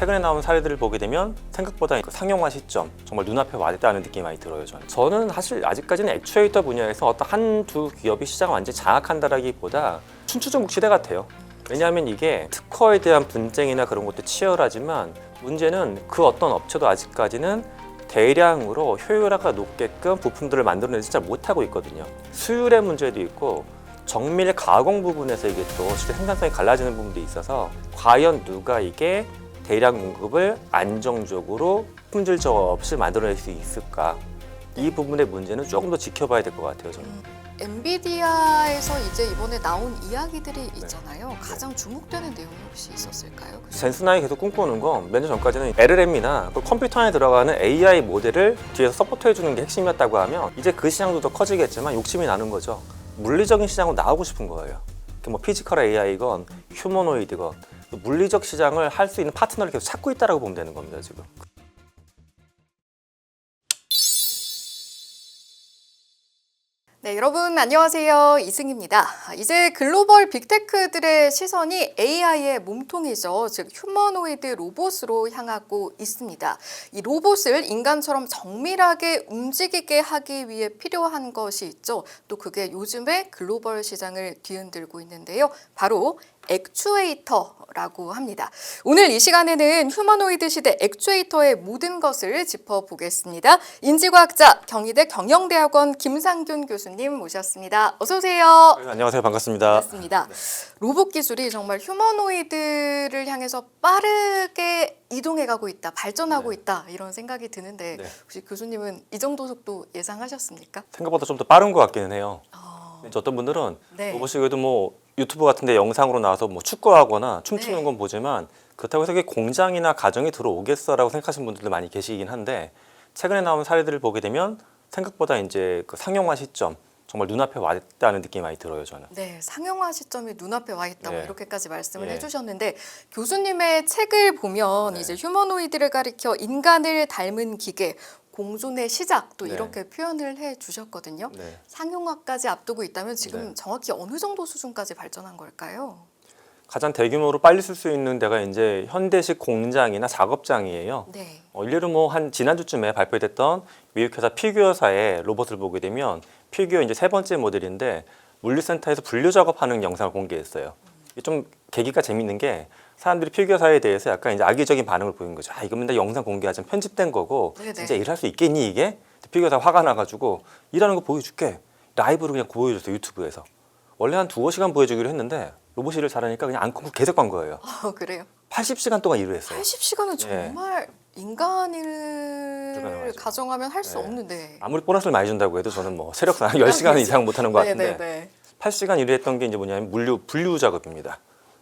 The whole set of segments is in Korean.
최근에 나온 사례들을 보게 되면 생각보다 상용화 시점 정말 눈앞에 와닿다는 느낌이 많이 들어요. 저는 사실 아직까지는 액추에이터 분야에서 어떤 한두 기업이 시장을 완전히 장악한다라기보다 춘추전국 시대 같아요. 왜냐하면 이게 특허에 대한 분쟁이나 그런 것도 치열하지만 문제는 그 어떤 업체도 아직까지는 대량으로 효율화가 높게끔 부품들을 만들어내지 잘 못하고 있거든요. 수율의 문제도 있고 정밀 가공 부분에서 이게 또 진짜 생산성이 갈라지는 부분도 있어서 과연 누가 이게 대량 공급을 안정적으로 품질 저하 없이 만들어낼 수 있을까? 이 부분의 문제는 조금 더 지켜봐야 될 것 같아요, 저는. 엔비디아에서 이제 이번에 나온 이야기들이 있잖아요. 가장 주목되는 내용이 혹시 있었을까요? 젠슨하이 계속 꿈꾸는 건 몇 년 전까지는 LLM이나 컴퓨터 안에 들어가는 AI 모델을 뒤에서 서포트해주는 게 핵심이었다고 하면 이제 그 시장도 더 커지겠지만 욕심이 나는 거죠. 물리적인 시장으로 나오고 싶은 거예요. 뭐 피지컬 AI건 휴머노이드건 물리적 시장을 할 수 있는 파트너를 계속 찾고 있다고 보면 되는 겁니다, 지금. 네, 여러분 안녕하세요. 이승입니다. 이제 글로벌 빅테크들의 시선이 AI의 몸통이죠. 즉 휴머노이드 로봇으로 향하고 있습니다. 이 로봇을 인간처럼 정밀하게 움직이게 하기 위해 필요한 것이 있죠. 또 그게 요즘에 글로벌 시장을 뒤흔들고 있는데요. 바로 액추에이터라고 합니다. 오늘 이 시간에는 휴머노이드 시대 액추에이터의 모든 것을 짚어보겠습니다. 인지과학자 경희대 경영대학원 김상균 교수님 모셨습니다. 어서 오세요. 네, 안녕하세요. 반갑습니다. 반갑습니다. 로봇 기술이 정말 휴머노이드를 향해서 빠르게 이동해가고 있다, 발전하고 있다 이런 생각이 드는데 혹시 교수님은 이 정도 속도 예상하셨습니까? 생각보다 좀 더 빠른 것 같기는 해요. 어떤 분들은 로봇이 그래도 뭐 유튜브 같은데 영상으로 나와서 뭐 축구하거나 춤추는 건 보지만 그렇다고 해서 그게 공장이나 가정에 들어오겠어라고 생각하시는 분들도 많이 계시긴 한데 최근에 나온 사례들을 보게 되면 생각보다 이제 그 상용화 시점 정말 눈앞에 와 있다는 느낌이 많이 들어요, 저는. 네, 상용화 시점이 눈앞에 와 있다 이렇게까지 말씀을 네. 해주셨는데 교수님의 책을 보면 이제 휴머노이드를 가리켜 인간을 닮은 기계 공존의 시작 또 이렇게 표현을 해주셨거든요. 상용화까지 앞두고 있다면 지금 정확히 어느 정도 수준까지 발전한 걸까요? 가장 대규모로 빨리 쓸 수 있는 데가 이제 현대식 공장이나 작업장이에요. 일례로 뭐 한 지난주쯤에 발표됐던 미국 회사 피규어사의 로봇을 보게 되면 피규어 이제 3번째 모델인데 물류센터에서 분류 작업하는 영상을 공개했어요. 이게 좀 계기가 재밌는 게 사람들이 피규어사에 대해서 약간 이제 악의적인 반응을 보이는 거죠. 아, 이거 맨날 영상 공개하자면 편집된 거고 진짜 일할 수 있겠니 이게? 피규어사 화가 나가지고 일하는 거 보여줄게. 라이브로 그냥 보여줬어요, 유튜브에서. 원래 한 2~5시간 보여주기로 했는데 로봇이 일을 잘하니까 그냥 안 끊고 계속 간 거예요. 그래요? 80시간 동안 일을 했어요. 80시간은 정말 인간을 가정하면 할 수 없는데. 아무리 보너스를 많이 준다고 해도 저는 뭐 세력상 10시간 이상 못하는 것 같은데 네네네. 8시간 일을 했던 게 이제 뭐냐면 분류 작업입니다.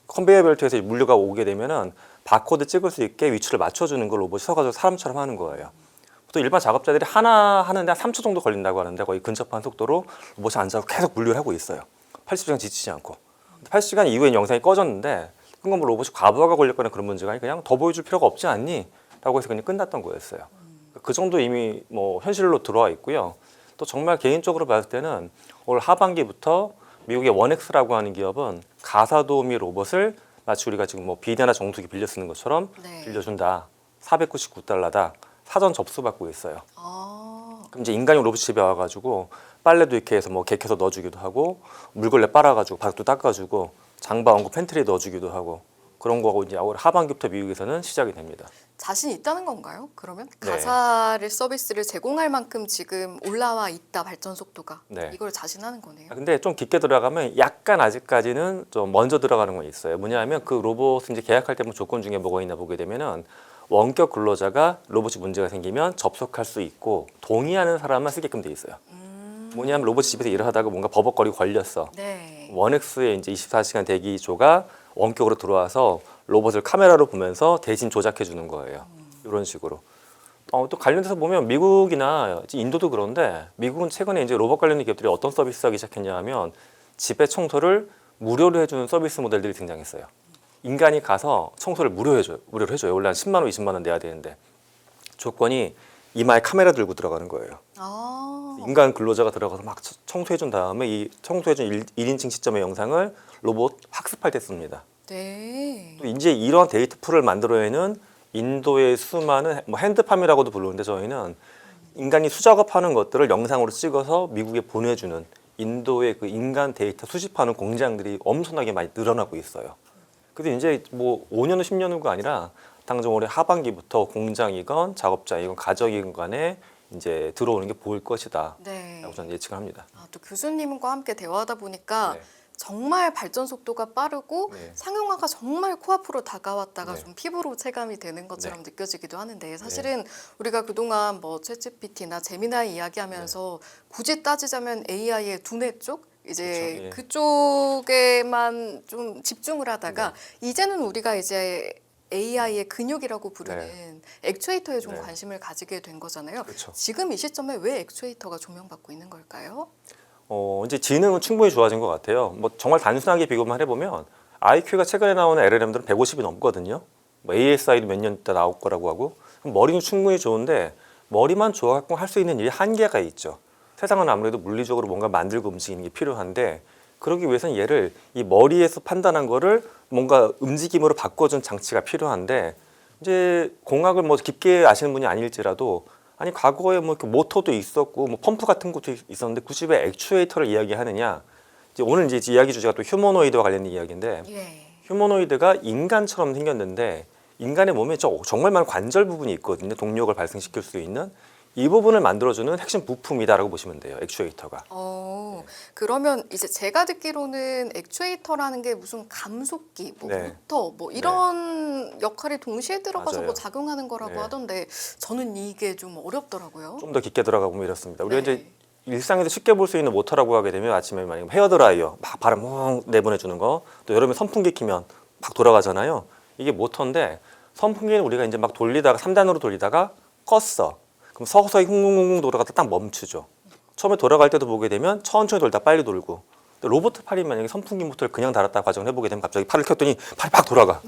컨베이어 벨트에서 물류가 오게 되면은 바코드 찍을 수 있게 위치를 맞춰주는 걸 로봇이 서가지고 사람처럼 하는 거예요. 보통 일반 작업자들이 하나 하는데 한 3초 정도 걸린다고 하는데 거의 근접한 속도로 로봇이 앉아서 계속 분류를 하고 있어요. 80시간 지치지 않고. 80시간 이후엔 영상이 꺼졌는데 그건 뭐 로봇이 과부하가 걸렸거나 그런 문제가 아니라 그냥 더 보여줄 필요가 없지 않니? 라고 해서 그냥 끝났던 거였어요. 그 정도 이미 뭐 현실로 들어와 있고요. 또 정말 개인적으로 봤을 때는 올 하반기부터 미국의 원엑스라고 하는 기업은 가사도우미 로봇을 마치 우리가 지금 뭐 비대나 정수기 빌려 쓰는 것처럼 빌려준다. $499다. 사전 접수받고 있어요. 그럼 이제 인간용 로봇이 집에 와가지고 빨래도 이렇게 해서 뭐 객해서 넣어주기도 하고 물걸레 빨아가지고 바닥도 닦아주고 장바 얹고 팬트리에 넣어주기도 하고 그런 거하고 이제 올 하반기부터 미국에서는 시작이 됩니다. 자신 있다는 건가요? 그러면 가사를 서비스를 제공할 만큼 지금 올라와 있다 발전 속도가 이걸 자신하는 거네요. 근데 좀 깊게 들어가면 약간 아직까지는 좀 먼저 들어가는 건 있어요. 뭐냐면 그 로봇을 이제 계약할 때 뭐 조건 중에 뭐가 있나 보게 되면은 원격 근로자가 로봇이 문제가 생기면 접속할 수 있고 동의하는 사람만 쓰게끔 돼 있어요. 뭐냐면 로봇이 집에서 일을 하다가 뭔가 버벅거리고 걸렸어. 원엑스의 이제 24시간 대기조가 원격으로 들어와서 로봇을 카메라로 보면서 대신 조작해 주는 거예요. 이런 식으로. 또 관련돼서 보면 미국이나 인도도 그런데 미국은 최근에 이제 로봇 관련 기업들이 어떤 서비스 하기 시작했냐 하면 집에 청소를 무료로 해주는 서비스 모델들이 등장했어요. 인간이 가서 청소를 무료로 해줘요. 원래 한 10만 원, 20만 원 내야 되는데 조건이 이마에 카메라 들고 들어가는 거예요. 인간 근로자가 들어가서 막 청소해준 다음에 이 청소해준 1인칭 시점의 영상을 로봇 학습할 때 씁니다. 또 이제 이런 데이터 풀을 만들어내는 인도의 수많은 뭐 핸드팜이라고도 부르는데 저희는 인간이 수작업하는 것들을 영상으로 찍어서 미국에 보내주는 인도의 그 인간 데이터 수집하는 공장들이 엄청나게 많이 늘어나고 있어요. 그래서 이제 뭐 5년 후 10년 후가 아니라 당장 올해 하반기부터 공장이건 작업자이건 가정이건 간에 이제 들어오는 게 보일 것이다. 네. 라고 저는 예측을 합니다. 또 교수님과 함께 대화하다 보니까 네. 정말 발전 속도가 빠르고 네. 상용화가 정말 코앞으로 다가왔다가 네. 좀 피부로 체감이 되는 것처럼 느껴지기도 하는데 사실은 우리가 그동안 뭐 챗GPT나 제미나이 이야기하면서 굳이 따지자면 AI의 두뇌 쪽 이제 그렇죠. 그쪽에만 좀 집중을 하다가 이제는 우리가 이제 AI의 근육이라고 부르는 액추에이터에 좀 네. 관심을 가지게 된 거잖아요. 그렇죠. 지금 이 시점에 왜 액추에이터가 조명받고 있는 걸까요? 이제 지능은 충분히 좋아진 것 같아요. 뭐 정말 단순하게 비교만 해보면 IQ가 최근에 나오는 LLM들은 150이 넘거든요. 뭐 ASI도 몇 년 있다 나올 거라고 하고 머리는 충분히 좋은데 머리만 좋아갖고 할 수 있는 일이 한계가 있죠. 세상은 아무래도 물리적으로 뭔가 만들고 움직이는 게 필요한데 그러기 위해서는 얘를 이 머리에서 판단한 거를 뭔가 움직임으로 바꿔준 장치가 필요한데 이제 공학을 뭐 깊게 아시는 분이 아닐지라도 아니 과거에 뭐 이렇게 모터도 있었고 뭐 펌프 같은 것도 있었는데 굳이 왜 액추에이터를 이야기하느냐? 이제 오늘 이제 이야기 주제가 또 휴머노이드와 관련된 이야기인데 예. 휴머노이드가 인간처럼 생겼는데 인간의 몸에 정말 많은 관절 부분이 있거든요. 동력을 발생시킬 수 있는 이 부분을 만들어주는 핵심 부품이다라고 보시면 돼요. 액추에이터가. 그러면 이제 제가 듣기로는 액추에이터라는 게 무슨 감속기, 뭐 네. 모터, 뭐 이런 역할이 동시에 들어가서 맞아요. 뭐 작용하는 거라고 네. 하던데 저는 이게 좀 어렵더라고요. 좀 더 깊게 들어가 보면 이렇습니다. 우리가 네. 이제 일상에서 쉽게 볼 수 있는 모터라고 하게 되면 아침에 만약 헤어드라이어 막 바람 훅 내보내주는 거, 또 여름에 선풍기 키면 막 돌아가잖아요. 이게 모터인데 선풍기는 우리가 이제 막 돌리다가 3단으로 돌리다가 껐어. 그럼 서서히 쿵쿵쿵 돌아가다 딱 멈추죠. 처음에 돌아갈 때도 보게 되면 천천히 돌다 빨리 돌고. 로봇 팔이 만약에 선풍기 모터를 그냥 달았다 가정을 해보게 되면 갑자기 팔을 켰더니 팔이 팍 돌아가.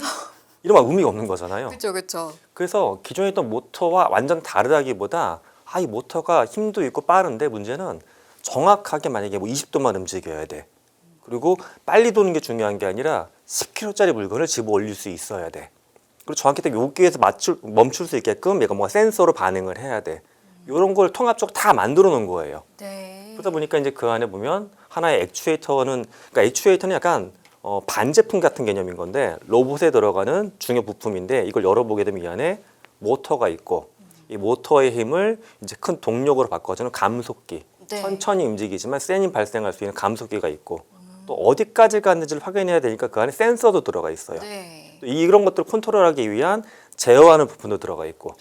이러면 의미가 없는 거잖아요. 그렇죠, 그렇죠. 그래서 기존에 있던 모터와 완전 다르다기보다 이 모터가 힘도 있고 빠른데 문제는 정확하게 만약에 뭐 20도만 움직여야 돼. 그리고 빨리 도는 게 중요한 게 아니라 10kg짜리 물건을 집어 올릴 수 있어야 돼. 그리고 정확히 딱 여기에서 멈출 수 있게끔 얘가 뭔가 센서로 반응을 해야 돼. 이런 걸 통합적으로 다 만들어 놓은 거예요. 네. 그러다 보니까 이제 그 안에 보면 하나의 액추에이터는, 그러니까 액추에이터는 약간 반제품 같은 개념인 건데 로봇에 들어가는 중요 부품인데 이걸 열어보게 되면 이 안에 모터가 있고 이 모터의 힘을 이제 큰 동력으로 바꿔주는 감속기, 네. 천천히 움직이지만 센 힘 발생할 수 있는 감속기가 있고 또 어디까지 갔는지를 확인해야 되니까 그 안에 센서도 들어가 있어요. 네. 또 이런 것들을 컨트롤하기 위한 제어하는 부분도 들어가 있고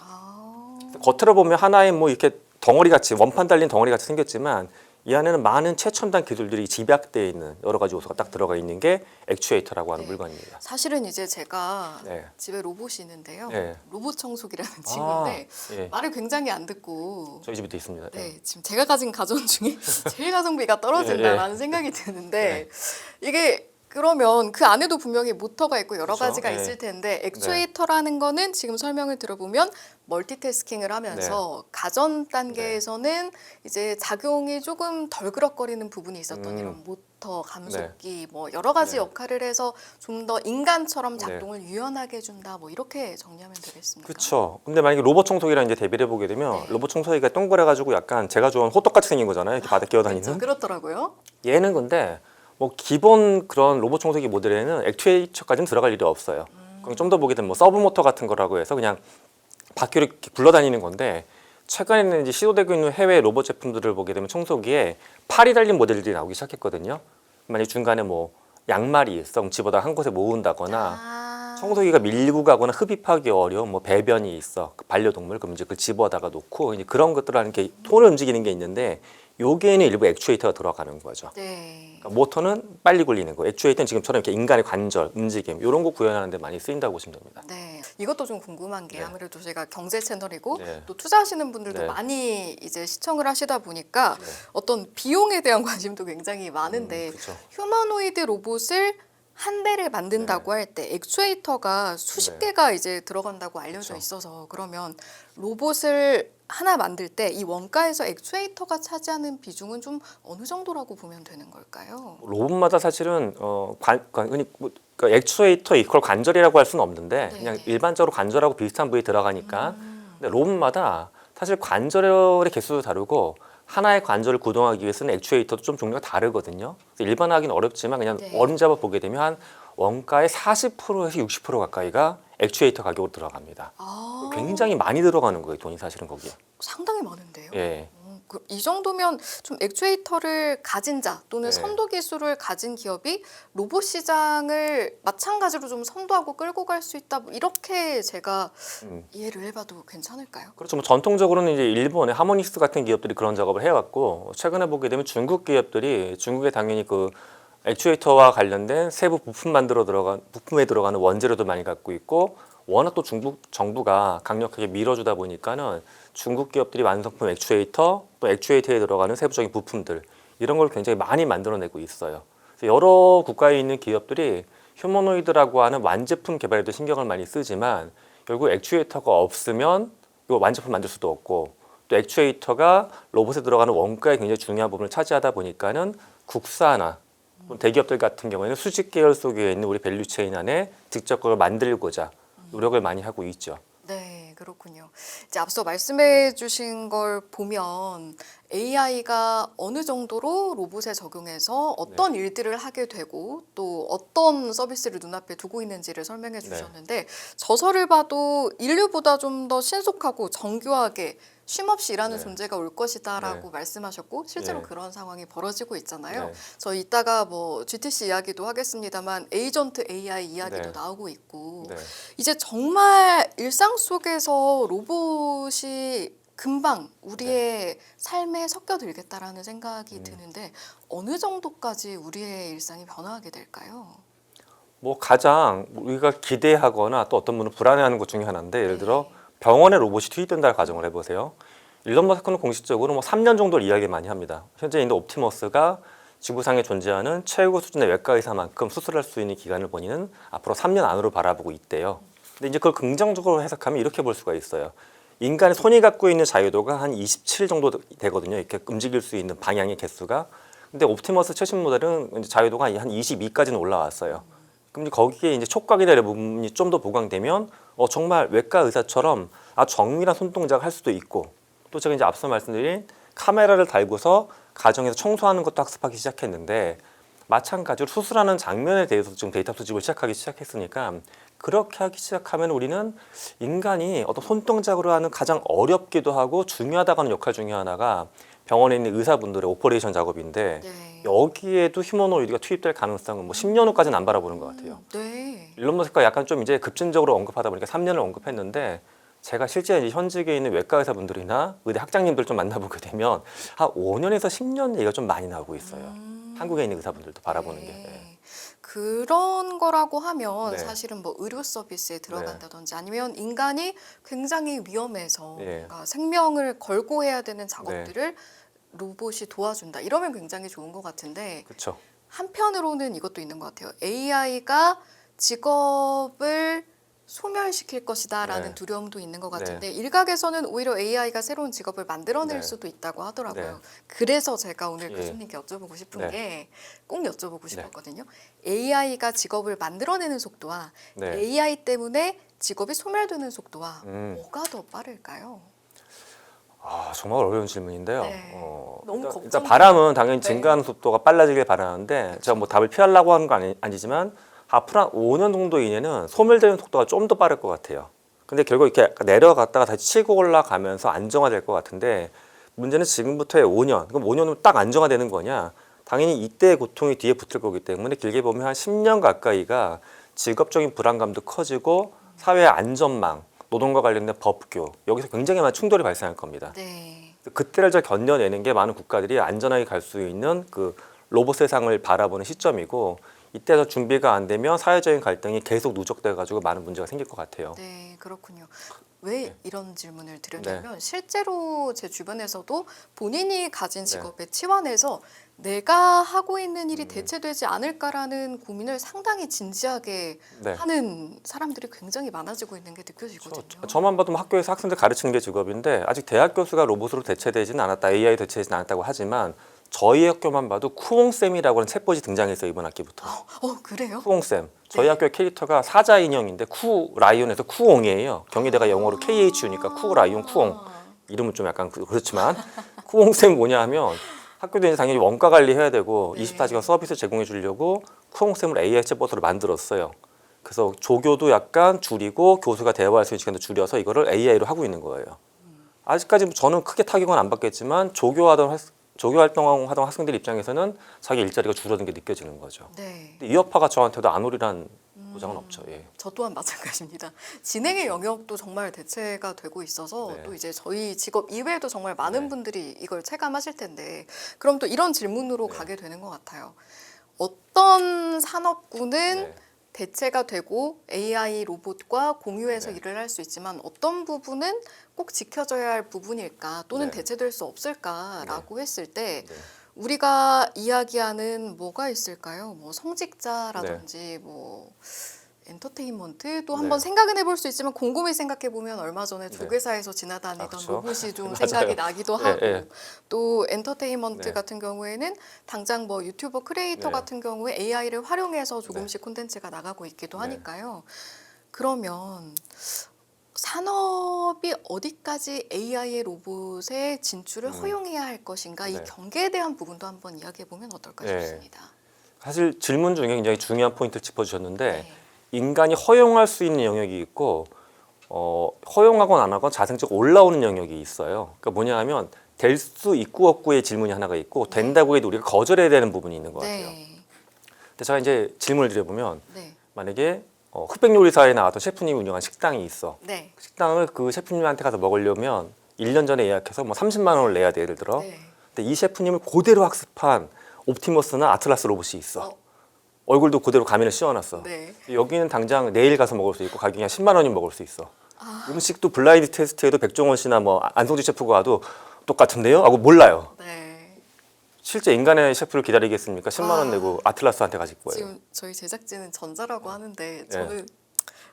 겉으로 보면 하나의 뭐 이렇게 덩어리 같이 원판 달린 덩어리 같이 생겼지만 이 안에는 많은 최첨단 기술들이 집약되어 있는 여러 가지 요소가 딱 들어가 있는 게 액추에이터라고 하는 네. 물건입니다. 사실은 이제 제가 네. 집에 로봇이 있는데요. 네. 로봇 청소기라는 친구인데 예. 말을 굉장히 안 듣고 저희 집에도 있습니다. 네, 지금 제가 가진 가전 중에 제일 가성비가 떨어진다라는 생각이 드는데 이게 그러면 그 안에도 분명히 모터가 있고 여러 그렇죠. 가지가 네. 있을 텐데 액추에이터라는 거는 지금 설명을 들어보면 멀티태스킹을 하면서 가전 단계에서는 이제 작용이 조금 덜 그럭거리는 부분이 있었던 이런 모터, 감속기 뭐 여러 가지 네. 역할을 해서 좀 더 인간처럼 네. 작동을 유연하게 해준다 뭐 이렇게 정리하면 되겠습니까? 그렇죠. 근데 만약에 로봇 청소기랑 이제 대비를 해보게 되면 네. 로봇 청소기가 동그래가지고 약간 제가 좋아하는 호떡같이 생긴 거잖아요. 이렇게 바닥 기어다니는. 그렇죠. 그렇더라고요. 얘는 근데 뭐 기본 그런 로봇 청소기 모델에는 액추에이터까지는 들어갈 일이 없어요. 그럼 좀 더 보게 되면 뭐 서브 모터 같은 거라고 해서 그냥 바퀴를 이렇게 굴러다니는 건데 최근에는 이제 시도되고 있는 해외 로봇 제품들을 보게 되면 청소기에 팔이 달린 모델들이 나오기 시작했거든요. 만약 중간에 뭐 양말이 있어, 그럼 집어다 한 곳에 모은다거나 청소기가 밀고 가거나 흡입하기 어려운 뭐 배변이 있어, 반려동물, 그럼 이제 그 집어다가 놓고 이제 그런 것들을 하는 게 톤을 움직이는 게 있는데 여기에는 일부 액추에이터가 들어가는 거죠. 네. 그러니까 모터는 빨리 굴리는 거, 액추에이터는 지금처럼 이렇게 인간의 관절, 움직임 이런 거 구현하는 데 많이 쓰인다고 보시면 됩니다. 네, 이것도 좀 궁금한 게 네. 아무래도 제가 경제 채널이고 네. 또 투자하시는 분들도 네. 많이 이제 시청을 하시다 보니까 네. 어떤 비용에 대한 관심도 굉장히 많은데 그렇죠. 휴머노이드 로봇을 한 대를 만든다고 할 때 액추에이터가 수십 네. 개가 이제 들어간다고 알려져 그렇죠. 있어서 그러면 로봇을 하나 만들 때 이 원가에서 액추에이터가 차지하는 비중은 좀 어느 정도라고 보면 되는 걸까요? 로봇마다 사실은 흔히 뭐 그러니까 액추에이터 이퀄 관절이라고 할 수는 없는데 네, 그냥 네. 일반적으로 관절하고 비슷한 부위 들어가니까 근데 로봇마다 사실 관절의 개수도 다르고 하나의 관절을 구동하기 위해서는 액추에이터도 좀 종류가 다르거든요. 그래서 일반화하기는 어렵지만 그냥 네. 어림 잡아 보게 되면 한 원가의 40%에서 60% 가까이가 액추에이터 가격으로 들어갑니다. 아, 굉장히 많이 들어가는 거예요, 돈이 사실은 거기에. 상당히 많은데요. 예. 이 정도면 좀 액추에이터를 가진 자 또는 네. 선도 기술을 가진 기업이 로봇 시장을 마찬가지로 좀 선도하고 끌고 갈 수 있다. 뭐 이렇게 제가 음. 이해를 해봐도 괜찮을까요? 그렇죠. 뭐 전통적으로는 이제 일본의 하모닉스 같은 기업들이 그런 작업을 해왔고 최근에 보게 되면 중국 기업들이 중국에 당연히 그 액추에이터와 관련된 세부 부품에 들어가는 원재료도 많이 갖고 있고 워낙 또 중국 정부가 강력하게 밀어주다 보니까는 중국 기업들이 완성품 액추에이터 또 액추에이터에 들어가는 세부적인 부품들 이런 걸 굉장히 많이 만들어내고 있어요. 그래서 여러 국가에 있는 기업들이 휴머노이드라고 하는 완제품 개발에도 신경을 많이 쓰지만 결국 액추에이터가 없으면 이거 완제품 만들 수도 없고 또 액추에이터가 로봇에 들어가는 원가에 굉장히 중요한 부분을 차지하다 보니까는 국산화 대기업들 같은 경우에는 수직 계열 속에 있는 우리 밸류체인 안에 직접 그걸 만들고자 노력을 많이 하고 있죠. 네, 그렇군요. 이제 앞서 말씀해 주신 걸 보면 AI가 어느 정도로 로봇에 적용해서 어떤 일들을 하게 되고 또 어떤 서비스를 눈앞에 두고 있는지를 설명해 주셨는데 저서를 봐도 인류보다 좀 더 신속하고 정교하게 쉼없이 일하는 네. 존재가 올 것이다라고 네. 말씀하셨고 실제로 네. 그런 상황이 벌어지고 있잖아요. 네. 저 이따가 뭐 GTC 이야기도 하겠습니다만 에이전트 AI 이야기도 네. 나오고 있고 네. 이제 정말 일상 속에서 로봇이 금방 우리의 삶에 섞여들겠다라는 생각이 드는데 어느 정도까지 우리의 일상이 변화하게 될까요? 뭐 가장 우리가 기대하거나 또 어떤 분은 불안해하는 것 중에 하나인데 예를 들어 네. 병원에 로봇이 투입된다는 가정을 해보세요. 일론 머스크는 공식적으로 뭐 3년 정도를 이야기 많이 합니다. 현재 있는 옵티머스가 지구상에 존재하는 최고 수준의 외과 의사만큼 수술할 수 있는 기간을 보니는 앞으로 3년 안으로 바라보고 있대요. 근데 이제 그걸 긍정적으로 해석하면 이렇게 볼 수가 있어요. 인간의 손이 갖고 있는 자유도가 한 27 정도 되거든요. 이렇게 움직일 수 있는 방향의 개수가. 근데 옵티머스 최신 모델은 이제 자유도가 한 22까지는 올라왔어요. 그럼 이제 거기에 이제 촉각이나 이런 부분이 좀 더 보강되면 정말 외과 의사처럼 정밀한 손동작을 할 수도 있고 또 제가 이제 앞서 말씀드린 카메라를 달고서 가정에서 청소하는 것도 학습하기 시작했는데 마찬가지로 수술하는 장면에 대해서 지금 데이터 수집을 시작했으니까 그렇게 하기 시작하면 우리는 인간이 어떤 손동작으로 하는 가장 어렵기도 하고 중요하다고 하는 역할 중에 하나가 병원에 있는 의사분들의 오퍼레이션 작업인데 네. 여기에도 휴머노이드가 투입될 가능성은 뭐 10년 후까지는 안 바라보는 것 같아요. 네. 일론 머스크가 약간 좀 이제 급진적으로 언급하다 보니까 3년을 언급했는데 제가 실제 이제 현직에 있는 외과 의사분들이나 의대 학장님들 좀 만나보게 되면 한 5년에서 10년 얘기가 좀 많이 나오고 있어요. 한국에 있는 의사분들도 바라보는 게. 네. 그런 거라고 하면 네. 사실은 뭐 의료 서비스에 들어간다든지 아니면 인간이 굉장히 위험해서 네. 그러니까 생명을 걸고 해야 되는 작업들을 로봇이 도와준다. 이러면 굉장히 좋은 것 같은데 그렇죠. 한편으로는 이것도 있는 것 같아요. AI가 직업을 소멸시킬 것이다라는 네. 두려움도 있는 것 같은데 일각에서는 오히려 AI가 새로운 직업을 만들어낼 네. 수도 있다고 하더라고요. 네. 그래서 제가 오늘 예. 교수님께 여쭤보고 싶은 네. 게 꼭 여쭤보고 싶었거든요. AI가 직업을 만들어내는 속도와 네. AI 때문에 직업이 소멸되는 속도와 뭐가 더 빠를까요? 정말 어려운 질문인데요. 네. 너무 일단 걱정돼요. 바람은 당연히 네. 증가하는 속도가 빨라지길 바라는데 제가 뭐 답을 피하려고 하는 건 아니지만 앞으로 한 5년 정도 이내는 소멸되는 속도가 좀 더 빠를 것 같아요. 근데 결국 이렇게 내려갔다가 다시 치고 올라가면서 안정화될 것 같은데 문제는 지금부터의 5년, 그럼 5년은 딱 안정화되는 거냐? 당연히 이때의 고통이 뒤에 붙을 거기 때문에 길게 보면 한 10년 가까이가 직업적인 불안감도 커지고 사회의 안전망, 노동과 관련된 법규 여기서 굉장히 많은 충돌이 발생할 겁니다. 네. 그때를 잘 견뎌내는 게 많은 국가들이 안전하게 갈 수 있는 그 로봇 세상을 바라보는 시점이고 이때서 준비가 안 되면 사회적인 갈등이 계속 누적돼 가지고 많은 문제가 생길 것 같아요. 네, 그렇군요. 왜 네. 이런 질문을 드렸냐면 실제로 제 주변에서도 본인이 가진 네. 직업에 치환해서 내가 하고 있는 일이 대체되지 않을까라는 고민을 상당히 진지하게 네. 하는 사람들이 굉장히 많아지고 있는 게 느껴지거든요. 저만 봐도 뭐 학교에서 학생들 가르치는 게 직업인데 아직 대학 교수가 로봇으로 대체되지는 않았다, AI 대체되지는 않았다고 하지만 저희 학교만 봐도 쿠옹쌤이라고 하는 챗봇이 등장했어요. 이번 학기부터. 그래요? 쿠옹쌤. 저희 네. 학교 캐릭터가 사자 인형인데 쿠 라이온에서 쿠옹이에요. 경희대가 영어로 KHU니까 쿠 라이온 쿠옹. 이름은 좀 약간 그렇지만 쿠옹쌤 뭐냐 하면 학교도 이제 당연히 원가 관리해야 되고 네. 24시간 서비스 제공해 주려고 쿠옹쌤을 AI 챗봇으로 만들었어요. 그래서 조교도 약간 줄이고 교수가 대화할 수 있는 시간도 줄여서 이거를 AI로 하고 있는 거예요. 아직까지 저는 크게 타격은 안 받겠지만 조교 활동하던 학생들 입장에서는 자기 일자리가 줄어든 게 느껴지는 거죠. 네. 근데 이 여파가 저한테도 안 오리란 보장은 없죠. 예. 저 또한 마찬가지입니다. 진행의 영역도 정말 대체가 되고 있어서 네. 또 이제 저희 직업 이외에도 정말 많은 네. 분들이 이걸 체감하실 텐데 그럼 또 이런 질문으로 네. 가게 되는 것 같아요. 어떤 산업군은 네. 대체가 되고 AI 로봇과 공유해서 네. 일을 할 수 있지만 어떤 부분은 꼭 지켜져야 할 부분일까 또는 네. 대체될 수 없을까라고 했을 때 네. 우리가 이야기하는 뭐가 있을까요? 뭐 성직자라든지 뭐 엔터테인먼트도 한번 네. 생각은 해볼 수 있지만 곰곰이 생각해 보면 얼마 전에 네. 조계사에서 지나다니던 그렇죠. 로봇이 좀 맞아요. 생각이 나기도 네, 하고 네. 또 엔터테인먼트 네. 같은 경우에는 당장 뭐 유튜버 크리에이터 네. 같은 경우에 AI를 활용해서 조금씩 콘텐츠가 나가고 있기도 네. 하니까요. 그러면 산업이 어디까지 AI의 로봇의 진출을 허용해야 할 것인가 이 네. 경계에 대한 부분도 한번 이야기해 보면 어떨까 네. 싶습니다. 사실 질문 중에 굉장히 중요한 포인트를 짚어주셨는데 네. 인간이 허용할 수 있는 영역이 있고 허용하건 안 하건 자생적으로 올라오는 영역이 있어요. 그러니까 뭐냐 하면 될 수 있고 없고의 질문이 하나가 있고 된다고 해도 우리가 거절해야 되는 부분이 있는 것 같아요. 네. 근데 제가 이제 질문을 드려보면 네. 만약에 흑백 요리사에 나왔던 셰프님이 운영한 식당이 있어. 네. 식당을 그 셰프님한테 가서 먹으려면 1년 전에 예약해서 뭐 30만 원을 내야 돼, 예를 들어. 네. 근데 이 셰프님을 그대로 학습한 옵티머스나 아틀라스 로봇이 있어. 얼굴도 그대로 가면을 씌워놨어. 네. 여기는 당장 내일 가서 먹을 수 있고 가격이 한 10만 원이면 먹을 수 있어. 음식도 블라인드 테스트해도 백종원 씨나 뭐 안성주 셰프가 와도 똑같은데요? 하고 몰라요. 네. 실제 인간의 셰프를 기다리겠습니까? 10만 원 아. 내고 아틀라스한테 가실 거예요. 지금 저희 제작진은 전자라고 하는데 네. 저는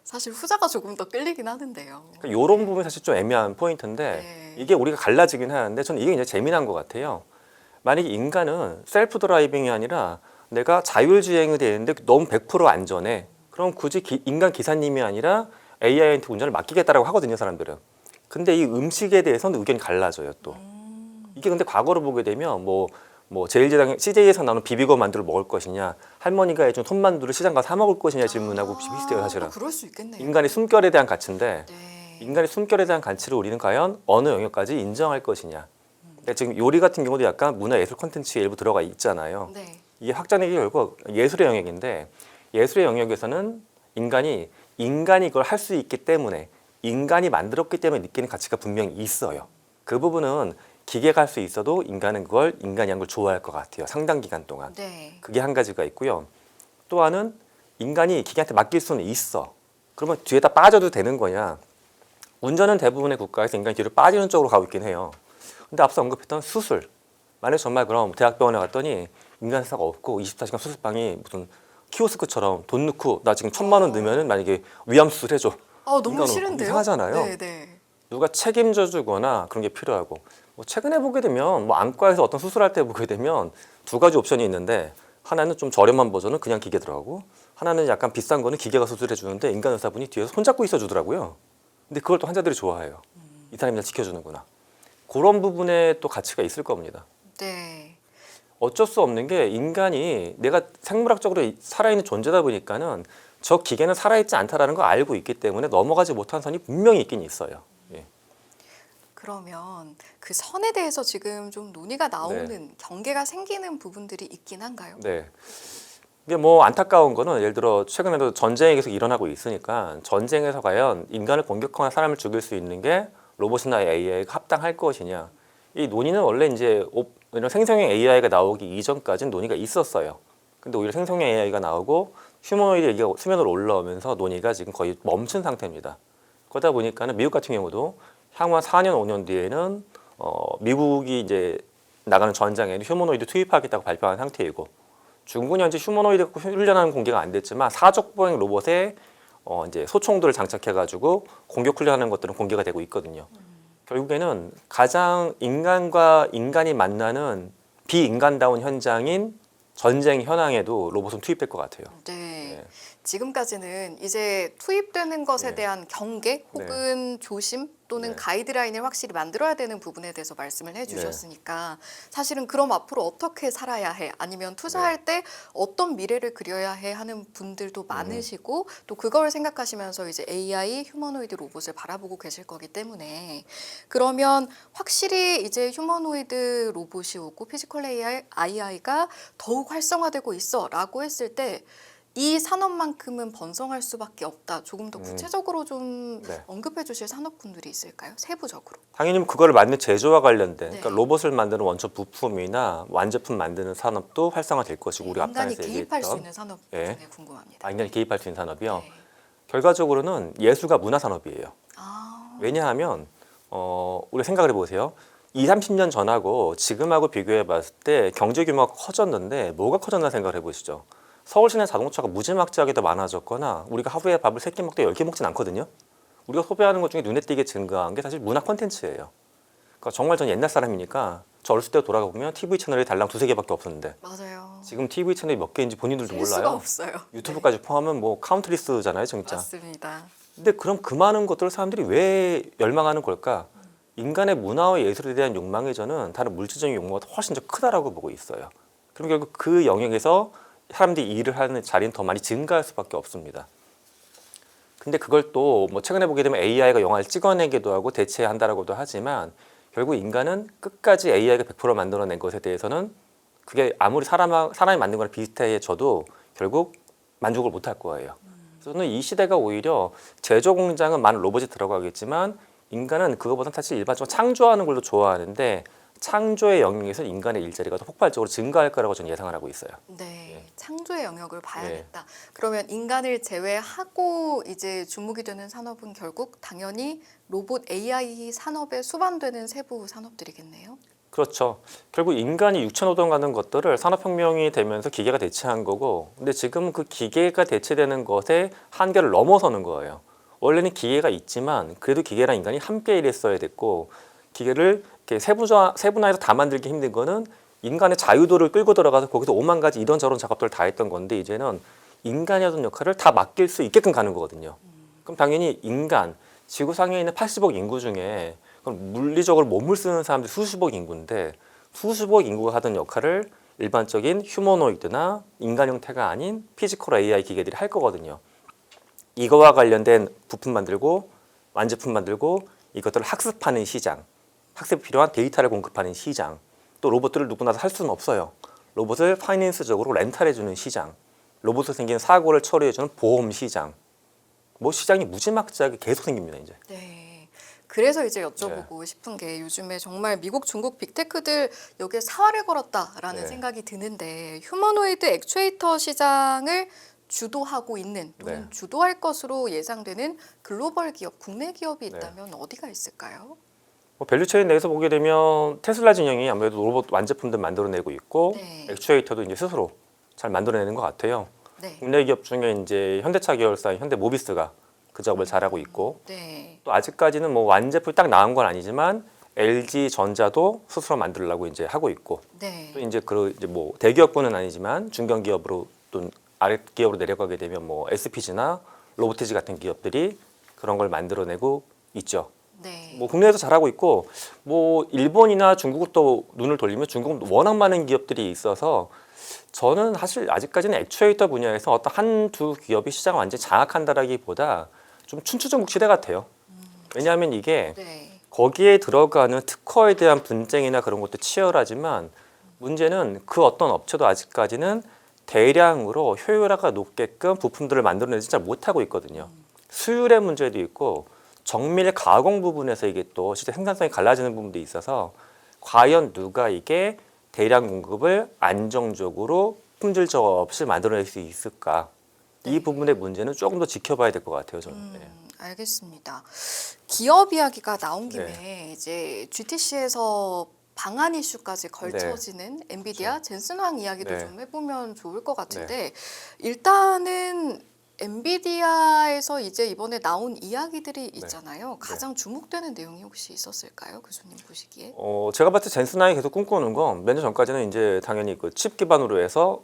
사실 후자가 조금 더 끌리긴 하는데요. 그러니까 이런 부분이 사실 좀 애매한 포인트인데 네. 이게 우리가 갈라지긴 하는데 저는 이게 이제 재미난 것 같아요. 만약에 인간은 셀프 드라이빙이 아니라 내가 자율주행이 되는데 너무 100% 안전해. 그럼 굳이 인간 기사님이 아니라 AI한테 운전을 맡기겠다라고 하거든요, 사람들은. 근데 이 음식에 대해서는 의견이 갈라져요, 또. 이게 근데 과거로 보게 되면 뭐 제일제당 CJ에서 나오는 비비고 만두를 먹을 것이냐, 할머니가 해준 손만두를 시장 가서 사 먹을 것이냐 질문하고 비슷해요, 사실은. 또 그럴 수 있겠네요. 인간의 숨결에 대한 가치인데 네. 인간의 숨결에 대한 가치를 우리는 과연 어느 영역까지 인정할 것이냐. 그러니까 지금 요리 같은 경우도 약간 문화예술 콘텐츠에 일부 들어가 있잖아요. 네. 이게 확장력이 결국 예술의 영역인데 예술의 영역에서는 인간이 이걸 할 수 있기 때문에 인간이 만들었기 때문에 느끼는 가치가 분명히 있어요. 그 부분은 기계가 할 수 있어도 인간은 그걸 인간이 한 걸 좋아할 것 같아요. 상당 기간 동안. 네. 그게 한 가지가 있고요. 또 하나는 인간이 기계한테 맡길 수는 있어. 그러면 뒤에다 빠져도 되는 거냐. 운전은 대부분의 국가에서 인간이 뒤로 빠지는 쪽으로 가고 있긴 해요. 근데 앞서 언급했던 수술. 만약 정말 그럼 대학병원에 갔더니 인간 의사가 없고 24시간 수술방이 무슨 키오스크처럼 돈 넣고 나 지금 1,000만 원 넣으면은 만약에 위암 수술 해줘. 너무 인간은 싫은데요? 이상하잖아요. 네, 네. 누가 책임져 주거나 그런 게 필요하고 뭐 최근에 보게 되면 뭐 안과에서 어떤 수술할 때 보게 되면 두 가지 옵션이 있는데 하나는 좀 저렴한 버전은 그냥 기계 들어가고 하나는 약간 비싼 거는 기계가 수술해 주는데 인간 의사분이 뒤에서 손잡고 있어 주더라고요. 근데 그걸 또 환자들이 좋아해요. 이 사람이 날 지켜주는구나. 그런 부분에 또 가치가 있을 겁니다. 네. 어쩔 수 없는 게 인간이 내가 생물학적으로 살아있는 존재다 보니까는 저 기계는 살아있지 않다라는 걸 알고 있기 때문에 넘어가지 못한 선이 분명히 있긴 있어요. 예. 그러면 그 선에 대해서 지금 좀 논의가 나오는 네. 경계가 생기는 부분들이 있긴 한가요? 네. 이게 뭐 안타까운 거는 예를 들어 최근에도 전쟁이 계속 일어나고 있으니까 전쟁에서 과연 인간을 공격하거나 사람을 죽일 수 있는 게 로봇이나 AI가 합당할 것이냐. 이 논의는 원래 이제 이런 생성형 AI가 나오기 이전까지는 논의가 있었어요. 근데 오히려 생성형 AI가 나오고 휴머노이드 얘기가 수면으로 올라오면서 논의가 지금 거의 멈춘 상태입니다. 그러다 보니까는 미국 같은 경우도 향후 한 4년, 5년 뒤에는 미국이 이제 나가는 전장에는 휴머노이드 투입하겠다고 발표한 상태이고 중국은 현재 휴머노이드 훈련하는 공개가 안 됐지만 사족 보행 로봇에 이제 소총들을 장착해가지고 공격 훈련하는 것들은 공개가 되고 있거든요. 결국에는 가장 인간과 인간이 만나는 비인간다운 현장인 전쟁 현황에도 로봇은 투입될 것 같아요. 네. 네. 지금까지는 이제 투입되는 것에 네. 대한 경계 혹은 조심 또는 네. 가이드라인을 확실히 만들어야 되는 부분에 대해서 말씀을 해주셨으니까 사실은 그럼 앞으로 어떻게 살아야 해 아니면 투자할 때 어떤 미래를 그려야 해 하는 분들도 많으시고 또 그걸 생각하시면서 이제 AI 휴머노이드 로봇을 바라보고 계실 거기 때문에 그러면 확실히 이제 휴머노이드 로봇이 오고 피지컬 AI가 더욱 활성화되고 있어라고 했을 때 이 산업만큼은 번성할 수밖에 없다. 조금 더 구체적으로 좀 네. 언급해 주실 산업군들이 있을까요? 세부적으로. 당연히 그거를 만든 제조와 관련된 네. 그러니까 로봇을 만드는 원천 부품이나 완제품 만드는 산업도 활성화될 것이고 우리가 인간이 앞단에서 개입할 수 얘기했던 있는 산업 예. 중에 궁금합니다. 인간이 개입할 수 있는 산업이요. 네. 결과적으로는 예술과 문화 산업이에요. 아, 왜냐하면 우리 생각을 해보세요. 2, 30년 전하고 지금하고 비교해 봤을 때 경제 규모가 커졌는데 뭐가 커졌나 생각을 해보시죠. 서울 시내 자동차가 무지막지하게 더 많아졌거나 우리가 하루에 밥을 3끼 먹다 10끼 먹진 않거든요. 우리가 소비하는 것 중에 눈에 띄게 증가한 게 사실 문화 콘텐츠예요. 그러니까 정말 전 옛날 사람이니까 저 어렸을 때 돌아가 보면 TV 채널이 달랑 2-3개밖에 없었는데 맞아요. 지금 TV 채널이 몇 개인지 본인들도 셀 수가 몰라요. 없어요. 유튜브까지 포함하면 뭐 카운트리스트잖아요, 진짜. 맞습니다. 근데 그럼 그 많은 것들을 사람들이 왜 열망하는 걸까? 인간의 문화와 예술에 대한 욕망이 저는 다른 물질적인 욕망보다 훨씬 더 크다라고 보고 있어요. 그럼 결국 그 영역에서 사람들이 일을 하는 자리는 더 많이 증가할 수밖에 없습니다. 근데 그걸 또 뭐 최근에 보게 되면 AI가 영화를 찍어내기도 하고 대체한다라고도 하지만 결국 인간은 끝까지 AI가 100% 만들어낸 것에 대해서는 그게 아무리 사람이 만든 거랑 비슷해져도 결국 만족을 못 할 거예요. 그래서 저는 이 시대가 오히려 제조 공장은 많은 로봇이 들어가겠지만 인간은 그거보다는 사실 일반적으로 창조하는 걸로 좋아하는데 창조의 영역에서 인간의 일자리가 더 폭발적으로 증가할 거라고 저는 예상을 하고 있어요. 네, 창조의 영역을 봐야겠다. 그러면 인간을 제외하고 이제 주목이 되는 산업은 결국 당연히 로봇 AI 산업에 수반되는 세부 산업들이겠네요. 그렇죠. 결국 인간이 육체노동하는 것들을 산업혁명이 되면서 기계가 대체한 거고 근데 지금 그 기계가 대체되는 것의 한계를 넘어서는 거예요. 원래는 기계가 있지만 그래도 기계랑 인간이 함께 일했어야 됐고 기계를 이렇게 세분화해서 다 만들기 힘든 거는 인간의 자유도를 끌고 들어가서 거기서 5만 가지 이런저런 작업들을 다 했던 건데 이제는 인간이 하던 역할을 다 맡길 수 있게끔 가는 거거든요. 그럼 당연히 인간, 지구상에 있는 80억 인구 중에 그럼 물리적으로 몸을 쓰는 사람들이 수십억 인구인데 수십억 인구가 하던 역할을 일반적인 휴머노이드나 인간 형태가 아닌 피지컬 AI 기계들이 할 거거든요. 이거와 관련된 부품 만들고 완제품 만들고 이것들을 학습하는 시장, 학습에 필요한 데이터를 공급하는 시장, 또 로봇들을 누구나 할 수는 없어요. 로봇을 파이낸스적으로 렌탈해주는 시장, 로봇을 생기는 사고를 처리해주는 보험 시장, 뭐 시장이 무지막지하게 계속 생깁니다 이제. 네. 그래서 이제 여쭤보고 싶은 게 요즘에 정말 미국, 중국 빅테크들 여기에 사활을 걸었다라는 네. 생각이 드는데 휴머노이드 액추에이터 시장을 주도하고 있는 또는 네. 주도할 것으로 예상되는 글로벌 기업, 국내 기업이 있다면 어디가 있을까요? 뭐 밸류체인 내에서 보게 되면 테슬라 진영이 아무래도 로봇 완제품들 만들어내고 있고 네. 액추에이터도 이제 스스로 잘 만들어내는 것 같아요. 네. 국내 기업 중에 이제 현대차 계열사인 현대모비스가 그 작업을 잘하고 있고 네. 또 아직까지는 뭐 완제품이 딱 나온 건 아니지만 LG 전자도 스스로 만들려고 이제 하고 있고 네. 또 이제 이제 뭐 대기업군은 아니지만 중견 기업으로 또 아래 기업으로 내려가게 되면 뭐 SPG나 로보티지 같은 기업들이 그런 걸 만들어내고 있죠. 네. 뭐 국내에서 잘하고 있고 뭐 일본이나 중국을 또 눈을 돌리면 중국은 워낙 많은 기업들이 있어서 저는 사실 아직까지는 액추에이터 분야에서 어떤 한두 기업이 시장을 완전히 장악한다라기보다 좀 춘추전국 시대 같아요. 왜냐하면 이게 네. 거기에 들어가는 특허에 대한 분쟁이나 그런 것도 치열하지만 문제는 그 어떤 업체도 아직까지는 대량으로 효율화가 높게끔 부품들을 만들어내지 잘 못하고 있거든요. 수율의 문제도 있고 정밀 가공 부분에서 이게 또 진짜 생산성이 갈라지는 부분도 있어서 과연 누가 이게 대량 공급을 안정적으로 품질적 없이 만들어낼 수 있을까? 이 부분의 문제는 조금 더 지켜봐야 될 것 같아요, 저는. 네. 알겠습니다. 기업 이야기가 나온 김에 네. 이제 GTC에서 방한 이슈까지 걸쳐지는 엔비디아 젠슨황 이야기도 네. 좀 해보면 좋을 것 같은데 일단은 엔비디아에서 이제 이번에 나온 이야기들이 있잖아요. 가장 주목되는 내용이 혹시 있었을까요? 교수님 보시기에? 제가 봤을 때 젠슨하이 계속 꿈꾸는 건 몇 년 전까지는 이제 당연히 그 칩 기반으로 해서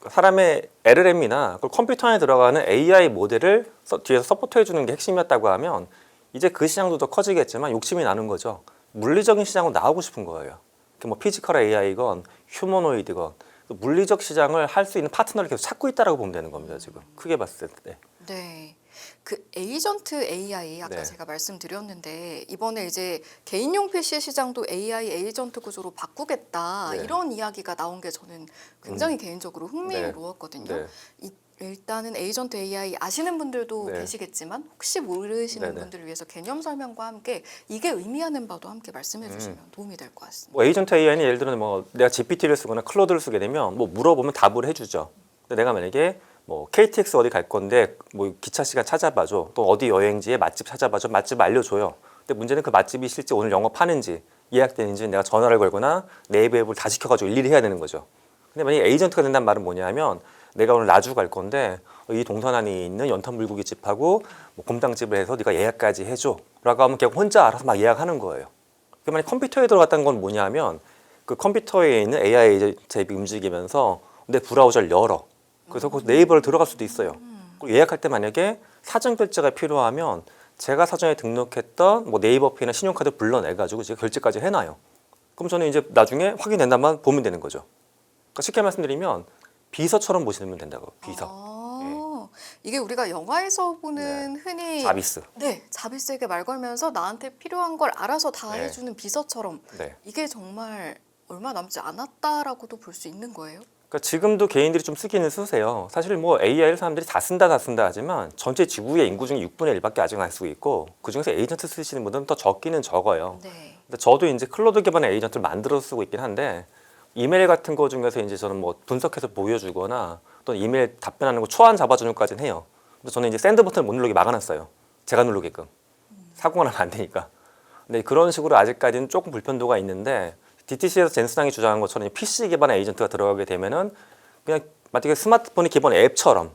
사람의 LLM이나 컴퓨터 안에 들어가는 AI 모델을 뒤에서 서포트해 주는 게 핵심이었다고 하면 이제 그 시장도 더 커지겠지만 욕심이 나는 거죠. 물리적인 시장으로 나오고 싶은 거예요. 뭐 피지컬 AI건 휴머노이드건 물리적 시장을 할 수 있는 파트너를 계속 찾고 있다라고 보면 되는 겁니다. 지금 크게 봤을 때. 네. 그 에이전트 AI 아까 네. 제가 말씀드렸는데 이번에 이제 개인용 PC 시장도 AI 에이전트 구조로 바꾸겠다 네. 이런 이야기가 나온 게 저는 굉장히 개인적으로 흥미로웠거든요. 네. 일단은 에이전트 AI 아시는 분들도 네. 계시겠지만 혹시 모르시는 네네. 분들을 위해서 개념 설명과 함께 이게 의미하는 바도 함께 말씀해 주시면 도움이 될 것 같습니다. 뭐 에이전트 AI는 예를 들어 뭐 내가 GPT를 쓰거나 클로드를 쓰게 되면 뭐 물어보면 답을 해주죠. 근데 내가 만약에 뭐 KTX 어디 갈 건데 뭐 기차 시간 찾아봐줘. 또 어디 여행지에 맛집 찾아봐줘. 맛집 알려줘요. 근데 문제는 그 맛집이 실제 오늘 영업하는지 예약되는지 내가 전화를 걸거나 네이버 앱을 다 시켜가지고 일일이 해야 되는 거죠. 근데 만약에 에이전트가 된다는 말은 뭐냐면 내가 오늘 나주 갈 건데 이 동선 안에 있는 연탄 불고기 집하고 뭐 곰탕집을 해서 네가 예약까지 해줘 라고 하면 그냥 혼자 알아서 막 예약하는 거예요. 그 만약 컴퓨터에 들어갔다는 건 뭐냐면 그 컴퓨터에 있는 AI 앱이 움직이면서 내 브라우저를 열어. 그래서 그 네이버를 들어갈 수도 있어요. 그리고 예약할 때 만약에 사전 결제가 필요하면 제가 사전에 등록했던 뭐 네이버페이나 신용카드 불러내가지고 제가 결제까지 해놔요. 그럼 저는 이제 나중에 확인된다만 보면 되는 거죠. 그러니까 쉽게 말씀드리면 비서처럼 보시면 된다고. 비서. 이게 우리가 영화에서 보는 흔히 자비스. 네, 자비스에게 말 걸면서 나한테 필요한 걸 알아서 다 네. 해주는 비서처럼 네. 이게 정말 얼마 남지 않았다라고도 볼 수 있는 거예요. 그러니까 지금도 개인들이 좀 쓰기는 쓰세요. 사실 뭐 AI를 사람들이 다 쓴다 하지만 전체 지구의 인구 중에 6분의 1밖에 아직 안 쓰고 있고 그 중에서 에이전트 쓰시는 분들은 더 적기는 적어요. 네. 근데 저도 이제 클로드 기반의 에이전트를 만들어 쓰고 있긴 한데 이메일 같은 거 중에서 이제 저는 뭐 분석해서 보여주거나 또는 이메일 답변하는 거 초안 잡아주는 것까지는 해요. 근데 저는 이제 샌드 버튼을 못 누르게 막아놨어요. 제가 누르게끔. 사고가 나면 안 되니까. 근데 그런 식으로 아직까지는 조금 불편도가 있는데 DTC에서 젠슨항이 주장한 것처럼 PC 기반의 에이전트가 들어가게 되면은 그냥 마치 스마트폰이 기본 앱처럼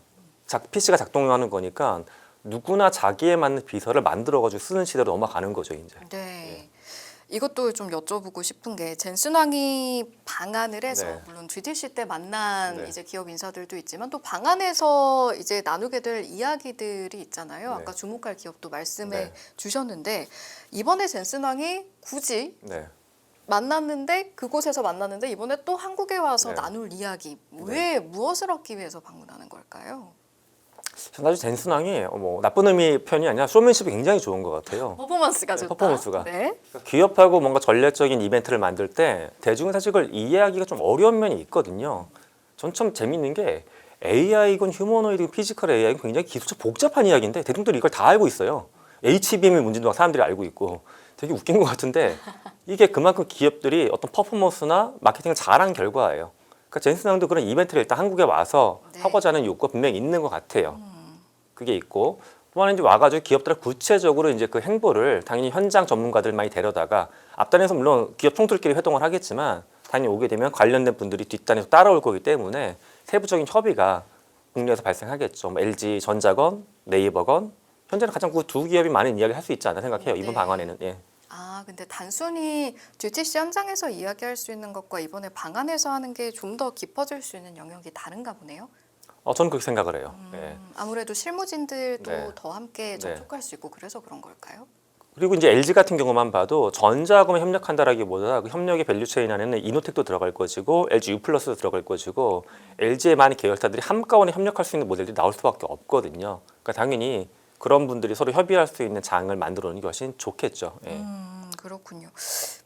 PC가 작동하는 거니까 누구나 자기에 맞는 비서를 만들어가지고 쓰는 시대로 넘어가는 거죠, 이제. 네. 이것도 좀 여쭤보고 싶은 게 젠슨왕이 방한을 해서 네. 물론 GTC 때 만난 네. 이제 기업 인사들도 있지만 또 방한해서 이제 나누게 될 이야기들이 있잖아요. 네. 아까 주목할 기업도 말씀해 네. 주셨는데 이번에 젠슨왕이 굳이 네. 만났는데 그곳에서 만났는데 이번에 또 한국에 와서 네. 나눌 이야기 왜 무엇을 얻기 위해서 방문하는 걸까요? 사실 젠슨항이 뭐 나쁜 의미 표현이 아니라 쇼맨십이 굉장히 좋은 것 같아요. 퍼포먼스가 네, 좋다. 퍼포먼스가. 네. 기업하고 뭔가 전략적인 이벤트를 만들 때 대중은 사실 그걸 이해하기가 좀 어려운 면이 있거든요. 전 참 재밌는 게 AI건 휴머노이드건 피지컬 AI건 굉장히 기술적 복잡한 이야기인데 대중들이 이걸 다 알고 있어요. HBM의 문제도 사람들이 알고 있고 되게 웃긴 것 같은데 이게 그만큼 기업들이 어떤 퍼포먼스나 마케팅을 잘한 결과예요. 그러니까 젠슨항도 그런 이벤트를 일단 한국에 와서 네. 하고자 하는 욕구가 분명히 있는 것 같아요. 그게 있고 또 하나 이제 와가지고 기업들을 구체적으로 이제 그 행보를 당연히 현장 전문가들 많이 데려다가 앞단에서 물론 기업 총수들끼리 회동을 하겠지만 당연히 오게 되면 관련된 분들이 뒷단에서 따라올 거기 때문에 세부적인 협의가 국내에서 발생하겠죠. 뭐 LG 전자건 네이버건 현재는 가장 그 두 기업이 많은 이야기를 할 수 있지 않나 생각해요. 이번 네. 방안에는. 예. 아, 근데 단순히 GTC 현장에서 이야기할 수 있는 것과 이번에 방안에서 하는 게 좀 더 깊어질 수 있는 영역이 다른가 보네요. 저는 그렇게 생각을 해요. 예. 아무래도 실무진들도 네. 더 함께 네. 접촉할 수 있고 그래서 그런 걸까요? 그리고 이제 LG 같은 경우만 봐도 전자하고만 협력한다라기보다 그 협력의 밸류체인 안에는 이노텍도 들어갈 것이고 LG U+도 들어갈 것이고 LG의 많은 계열사들이 한꺼번에 협력할 수 있는 모델들이 나올 수밖에 없거든요. 그러니까 당연히 그런 분들이 서로 협의할 수 있는 장을 만들어 놓는 게 훨씬 좋겠죠. 예. 그렇군요.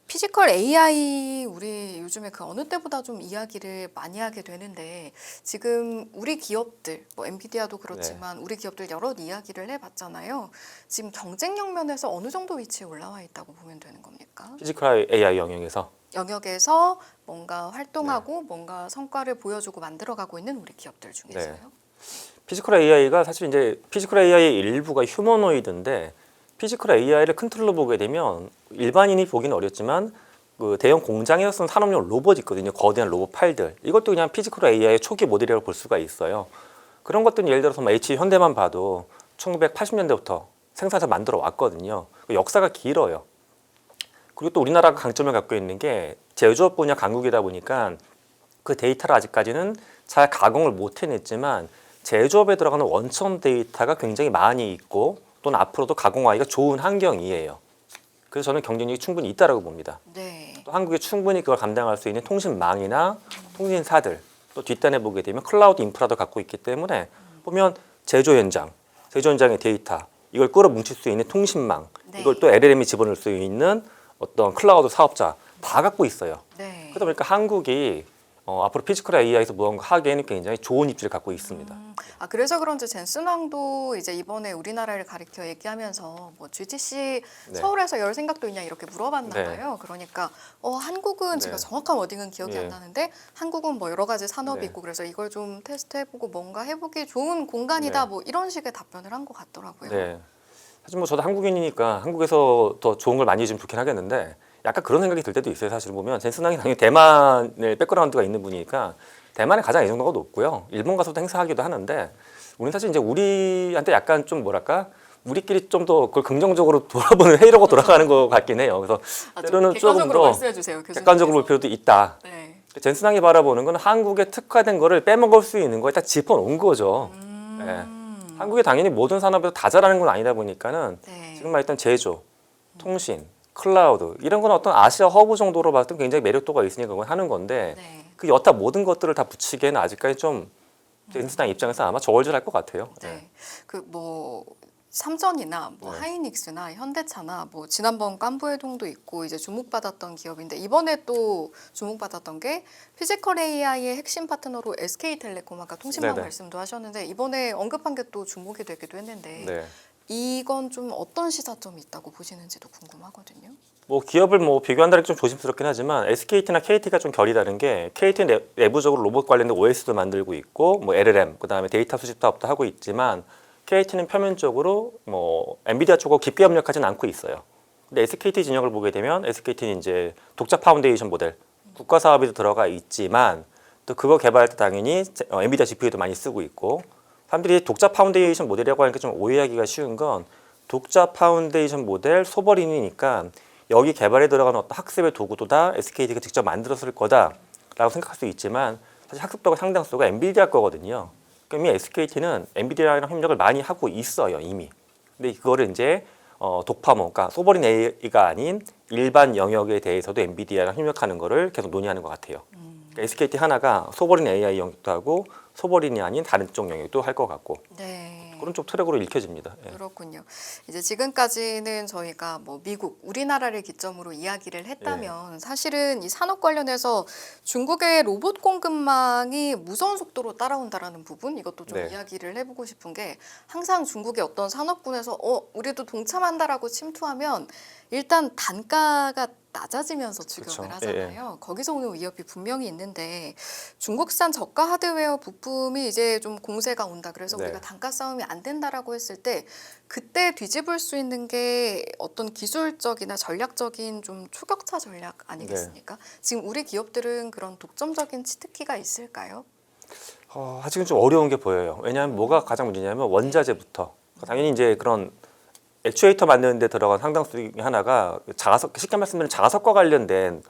피지컬 AI 우리 요즘에 그 어느 때보다 좀 이야기를 많이 하게 되는데 지금 우리 기업들 뭐 엔비디아도 그렇지만 우리 기업들 여러 이야기를 해봤잖아요. 지금 경쟁력 면에서 어느 정도 위치에 올라와 있다고 보면 되는 겁니까? 피지컬 AI 영역에서 영역에서 뭔가 활동하고 뭔가 성과를 보여주고 만들어가고 있는 우리 기업들 중에서요. 피지컬 AI가 사실 이제 피지컬 AI의 일부가 휴머노이드인데 피지컬 AI를 큰 틀로 보게 되면 일반인이 보기는 어렵지만 그 대형 공장에서 쓰는 산업용 로봇이 있거든요. 거대한 로봇 팔들. 이것도 그냥 피지컬 AI의 초기 모델이라고 볼 수가 있어요. 그런 것들은 예를 들어서 뭐 H 현대만 봐도 1980년대부터 생산해서 만들어 왔거든요. 역사가 길어요. 그리고 또 우리나라가 강점을 갖고 있는 게 제조업 분야 강국이다 보니까 그 데이터를 아직까지는 잘 가공을 못 해냈지만 제조업에 들어가는 원천 데이터가 굉장히 많이 있고 또는 앞으로도 가공하기가 좋은 환경이에요. 그래서 저는 경쟁력이 충분히 있다고 봅니다. 네. 또 한국에 충분히 그걸 감당할 수 있는 통신망이나 통신사들 또 뒷단에 보게 되면 클라우드 인프라도 갖고 있기 때문에 보면 제조 현장의 데이터 이걸 끌어 뭉칠 수 있는 통신망 네. 이걸 또 LLM이 집어넣을 수 있는 어떤 클라우드 사업자 다 갖고 있어요. 네. 그러다 보니까 한국이 앞으로 피지컬 AI에서 무언가 하기에는 굉장히 좋은 입지를 갖고 있습니다. 그래서 그런지 젠슨왕도 이제 이번에 우리나라를 가리켜 얘기하면서 뭐 GTC 네. 서울에서 열 생각도 있냐 이렇게 물어봤나 네. 봐요. 그러니까 한국은 네. 제가 정확한 워딩은 기억이 예. 안 나는데 한국은 뭐 여러 가지 산업이 네. 있고 그래서 이걸 좀 테스트해보고 뭔가 해보기 좋은 공간이다 네. 뭐 이런 식의 답변을 한 것 같더라고요. 네. 사실 뭐 저도 한국인이니까 한국에서 더 좋은 걸 많이 좀 좋긴 하겠는데 약간 그런 생각이 들 때도 있어요. 사실 보면 젠슨왕이 당연히 대만의 백그라운드가 있는 분이니까 대만에 가장 애정도가 높고요. 일본 가서도 행사하기도 하는데 우리는 사실 이제 우리한테 약간 좀 뭐랄까 우리끼리 좀 더 그걸 긍정적으로 돌아보는 회의라고 돌아가는 것 같긴 해요. 그래서 때로는 조금 객관적으로 더 말씀해 주세요. 교수님께서. 객관적으로 볼 필요도 있다. 네. 젠슨왕이 바라보는 건 한국에 특화된 거를 빼먹을 수 있는 거에 딱 짚어놓은 거죠. 네. 한국이 당연히 모든 산업에서 다 잘하는 건 아니다 보니까는 네. 지금 말했던 제조, 통신, 클라우드 이런 건 어떤 아시아 허브 정도로 봤을 때 굉장히 매력도가 있으니까 그건 하는 건데 네. 그 여타 모든 것들을 다 붙이기에는 아직까지 좀 젠슨왕 입장에서 아마 저울질할 것 같아요. 네. 그 뭐 삼성이나 뭐 네. 하이닉스나 현대차나 뭐 지난번 깐부해동도 있고 이제 주목받았던 기업인데 이번에 또 주목받았던 게 피지컬 AI의 핵심 파트너로 SK텔레콤 아까 통신망 네네. 말씀도 하셨는데 이번에 언급한 게 또 주목이 되기도 했는데 네. 이건 좀 어떤 시사점이 있다고 보시는지도 궁금하거든요. 뭐 기업을 뭐 비교한다는 게 좀 조심스럽긴 하지만 SKT나 KT가 좀 결이 다른 게 KT는 내부적으로 로봇 관련된 OS도 만들고 있고 뭐 LLM 그다음에 데이터 수집 사업도 하고 있지만 KT는 표면적으로 뭐 엔비디아 쪽하고 깊게 협력하지는 않고 있어요. 근데 SKT 진영을 보게 되면 SKT는 이제 독자 파운데이션 모델 국가 사업에도 들어가 있지만 또 그거 개발할 때 당연히 엔비디아 GPU도 많이 쓰고 있고 사람들이 독자 파운데이션 모델이라고 하니까 좀 오해하기가 쉬운 건 독자 파운데이션 모델 소버린이니까 여기 개발에 들어가는 어떤 학습의 도구도 다 SKT가 직접 만들었을 거다라고 생각할 수 있지만 사실 학습도가 상당수가 엔비디아 거거든요. 그럼 이미 SKT는 엔비디아랑 협력을 많이 하고 있어요 이미. 근데 그거를 이제 독파모, 그러니까 소버린 AI가 아닌 일반 영역에 대해서도 엔비디아랑 협력하는 거를 계속 논의하는 것 같아요. 그러니까 SKT 하나가 소버린 AI 영역도 하고 소버린이 아닌 다른 쪽 영역도 할 것 같고 네. 그런 쪽 트랙으로 읽혀집니다. 예. 그렇군요. 이제 지금까지는 저희가 뭐 미국, 우리나라를 기점으로 이야기를 했다면 사실은 이 산업 관련해서 중국의 로봇 공급망이 무서운 속도로 따라온다라는 부분 이것도 좀 네. 이야기를 해보고 싶은 게 항상 중국의 어떤 산업군에서 우리도 동참한다라고 침투하면 일단 단가가 낮아지면서 추격을 그쵸. 하잖아요. 거기서 오는 위협이 분명히 있는데 중국산 저가 하드웨어 부품이 이제 좀 공세가 온다. 그래서 네. 우리가 단가 싸움이 안 된다라고 했을 때 그때 뒤집을 수 있는 게 어떤 기술적이나 전략적인 좀 초격차 전략 아니겠습니까? 지금 우리 기업들은 그런 독점적인 치트키가 있을까요? 아직은 좀 어려운 게 보여요. 왜냐하면 뭐가 가장 문제냐면 원자재부터 당연히 이제 그런 액추에이터 만드는 데 들어간 상당수 중에 하나가 자가석 쉽게 말씀드리면 자가석과 관련된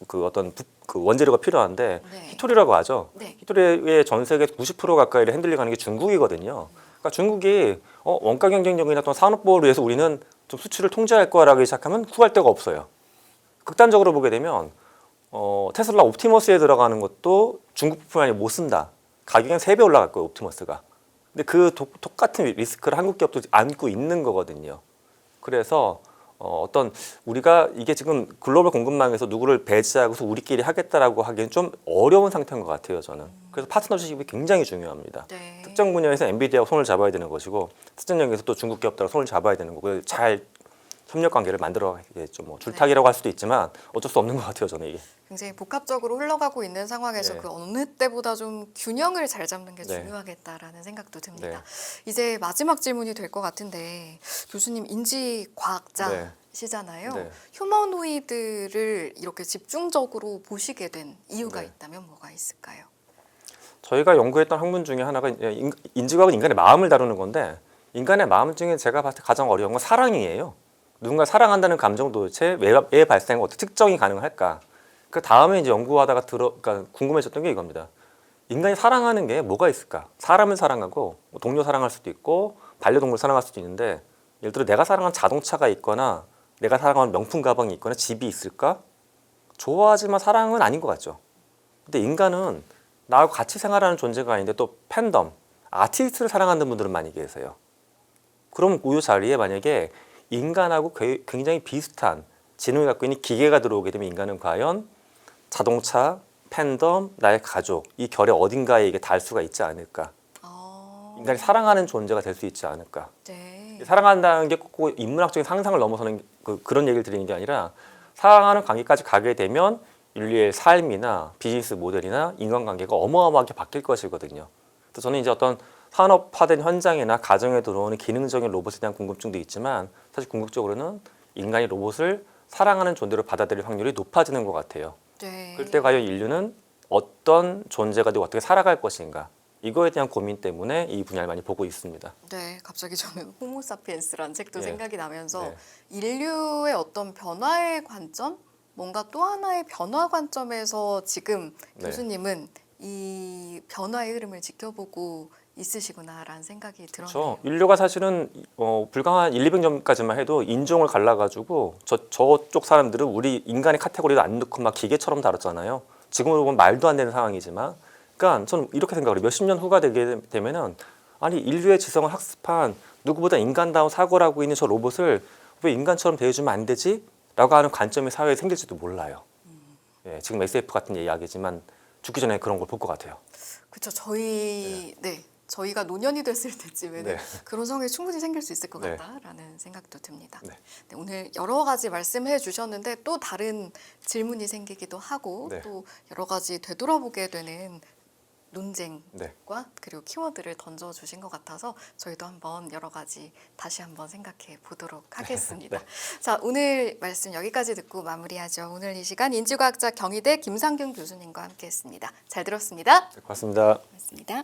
그 어떤 그 원재료가 필요한데 네. 히토리라고 하죠. 네. 히토리의 전 세계 90% 가까이를 핸들링하는 게 중국이거든요. 그러니까 중국이 원가 경쟁력이나 또 산업 보호를 위해서 우리는 좀 수출을 통제할 거라고 시작하면 구할 데가 없어요. 극단적으로 보게 되면 테슬라 옵티머스에 들어가는 것도 중국 부품이 못 쓴다. 가격이 한 3배 올라갈 거예요, 옵티머스가. 근데 그 똑같은 리스크를 한국 기업도 안고 있는 거거든요. 그래서 어떤 우리가 이게 지금 글로벌 공급망에서 누구를 배제하고서 우리끼리 하겠다라고 하기엔 좀 어려운 상태인 것 같아요, 저는. 그래서 파트너십이 굉장히 중요합니다. 네. 특정 분야에서 엔비디아와 손을 잡아야 되는 것이고 특정 영역에서 또 중국 기업들하고 손을 잡아야 되는 거고 잘 협력 관계를 만들어야겠죠. 뭐 줄타기라고 할 수도 있지만 어쩔 수 없는 것 같아요, 저는 이게. 굉장히 복합적으로 흘러가고 있는 상황에서 네. 그 어느 때보다 좀 균형을 잘 잡는 게 네. 중요하겠다라는 생각도 듭니다. 네. 이제 마지막 질문이 될 것 같은데 교수님 인지과학자시잖아요. 네. 휴머노이드를 이렇게 집중적으로 보시게 된 이유가 네. 있다면 뭐가 있을까요? 저희가 연구했던 학문 중에 하나가 인지과학은 인간의 마음을 다루는 건데 인간의 마음 중에 제가 봤을 때 가장 어려운 건 사랑이에요. 누군가 사랑한다는 감정 도대체 왜 발생하고 어떻게 특정이 가능할까? 그 다음에 이제 연구하다가 그러니까 궁금해졌던 게 이겁니다. 인간이 사랑하는 게 뭐가 있을까? 사람을 사랑하고 동료 사랑할 수도 있고 반려동물 사랑할 수도 있는데 예를 들어 내가 사랑하는 자동차가 있거나 내가 사랑하는 명품 가방이 있거나 집이 있을까? 좋아하지만 사랑은 아닌 것 같죠. 근데 인간은 나하고 같이 생활하는 존재가 아닌데 또 팬덤, 아티스트를 사랑하는 분들은 많이 계세요. 그럼 이 자리에 만약에 인간하고 굉장히 비슷한 지능을 갖고 있는 기계가 들어오게 되면 인간은 과연 자동차, 팬덤, 나의 가족 이 결의 어딘가에 이게 닿을 수가 있지 않을까? 인간이 사랑하는 존재가 될 수 있지 않을까? 네. 사랑한다는 게 꼭 인문학적인 상상을 넘어서는 그런 얘기를 드리는 게 아니라 사랑하는 관계까지 가게 되면 인류의 삶이나 비즈니스 모델이나 인간관계가 어마어마하게 바뀔 것이거든요. 그래서 저는 이제 어떤 산업화된 현장이나 가정에 들어오는 기능적인 로봇에 대한 궁금증도 있지만 사실 궁극적으로는 인간이 로봇을 사랑하는 존재로 받아들일 확률이 높아지는 것 같아요. 네. 그때 과연 인류는 어떤 존재가 되고 어떻게 살아갈 것인가 이거에 대한 고민 때문에 이 분야를 많이 보고 있습니다. 네, 갑자기 저는 호모사피엔스라는 책도 네. 생각이 나면서 네. 인류의 어떤 변화의 관점, 뭔가 또 하나의 변화 관점에서 지금 네. 교수님은 이 변화의 흐름을 지켜보고 있으시구나라는 생각이 들었네요. 그렇죠. 인류가 사실은 불과 한 1, 200년까지만 해도 인종을 갈라가지고 저쪽 사람들은 우리 인간의 카테고리도 안 넣고 막 기계처럼 다뤘잖아요. 지금으로 보면 말도 안 되는 상황이지만 그러니까 저는 이렇게 생각을 해요. 몇십 년 후가 되게 되면은 아니 인류의 지성을 학습한 누구보다 인간다운 사고를 하고 있는 저 로봇을 왜 인간처럼 대해주면 안 되지? 라고 하는 관점이 사회에 생길지도 몰라요. 예, 지금 SF 같은 이야기지만 죽기 전에 그런 걸 볼 것 같아요. 그렇죠. 저희가 노년이 됐을 때쯤에는 네. 그런 상황이 충분히 생길 수 있을 것 네. 같다라는 생각도 듭니다. 네. 네, 오늘 여러 가지 말씀해 주셨는데 또 다른 질문이 생기기도 하고 네. 또 여러 가지 되돌아보게 되는 논쟁과 네. 그리고 키워드를 던져주신 것 같아서 저희도 한번 여러 가지 다시 한번 생각해 보도록 하겠습니다. 네. 자, 오늘 말씀 여기까지 듣고 마무리하죠. 오늘 이 시간 인지과학자 경희대 김상균 교수님과 함께했습니다. 잘 들었습니다. 네, 고맙습니다. 고맙습니다.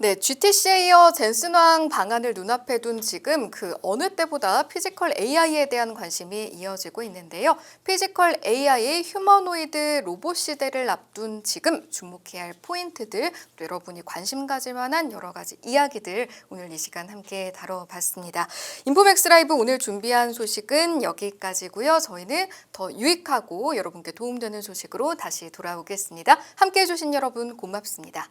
네, GTC에 이어 젠슨왕 방안을 눈앞에 둔 지금 그 어느 때보다 피지컬 AI에 대한 관심이 이어지고 있는데요. 피지컬 AI 휴머노이드 로봇 시대를 앞둔 지금 주목해야 할 포인트들, 또 여러분이 관심 가질 만한 여러 가지 이야기들 오늘 이 시간 함께 다뤄봤습니다. 인포맥스 라이브 오늘 준비한 소식은 여기까지고요. 저희는 더 유익하고 여러분께 도움되는 소식으로 다시 돌아오겠습니다. 함께해 주신 여러분 고맙습니다.